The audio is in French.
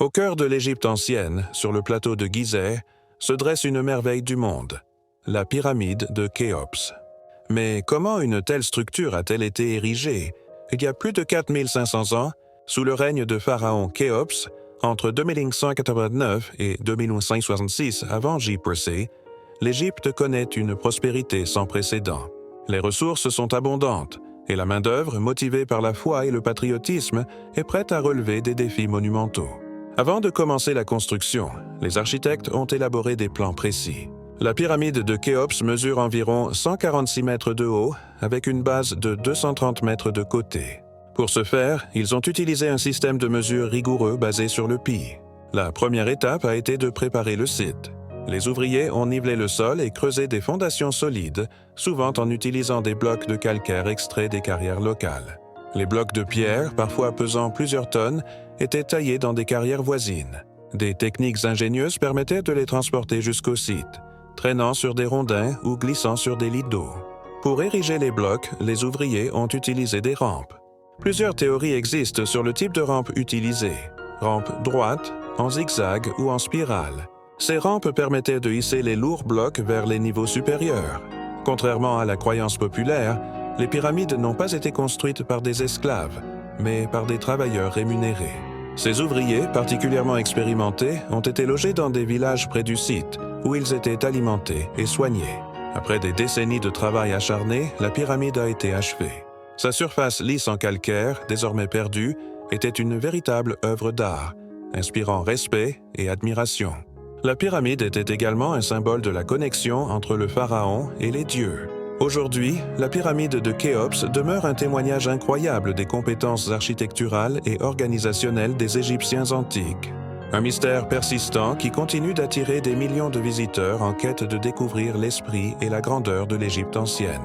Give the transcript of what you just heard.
Au cœur de l'Égypte ancienne, sur le plateau de Gizeh, se dresse une merveille du monde, la pyramide de Khéops. Mais comment une telle structure a-t-elle été érigée il y a plus de 4500 ans, sous le règne de pharaon Khéops, entre 2189 et 2566 avant J.P.C., l'Égypte connaît une prospérité sans précédent. Les ressources sont abondantes, et la main-d'œuvre, motivée par la foi et le patriotisme, est prête à relever des défis monumentaux. Avant de commencer la construction, les architectes ont élaboré des plans précis. La pyramide de Khéops mesure environ 146 mètres de haut, avec une base de 230 mètres de côté. Pour ce faire, ils ont utilisé un système de mesure rigoureux basé sur le pi. La première étape a été de préparer le site. Les ouvriers ont nivelé le sol et creusé des fondations solides, souvent en utilisant des blocs de calcaire extraits des carrières locales. Les blocs de pierre, parfois pesant plusieurs tonnes, étaient taillés dans des carrières voisines. Des techniques ingénieuses permettaient de les transporter jusqu'au site, traînant sur des rondins ou glissant sur des lits d'eau. Pour ériger les blocs, les ouvriers ont utilisé des rampes. Plusieurs théories existent sur le type de rampe utilisée. Rampe droite, en zigzag ou en spirale. Ces rampes permettaient de hisser les lourds blocs vers les niveaux supérieurs. Contrairement à la croyance populaire, les pyramides n'ont pas été construites par des esclaves, mais par des travailleurs rémunérés. Ces ouvriers, particulièrement expérimentés, ont été logés dans des villages près du site, où ils étaient alimentés et soignés. Après des décennies de travail acharné, la pyramide a été achevée. Sa surface lisse en calcaire, désormais perdue, était une véritable œuvre d'art, inspirant respect et admiration. La pyramide était également un symbole de la connexion entre le pharaon et les dieux. Aujourd'hui, la pyramide de Khéops demeure un témoignage incroyable des compétences architecturales et organisationnelles des Égyptiens antiques. Un mystère persistant qui continue d'attirer des millions de visiteurs en quête de découvrir l'esprit et la grandeur de l'Égypte ancienne.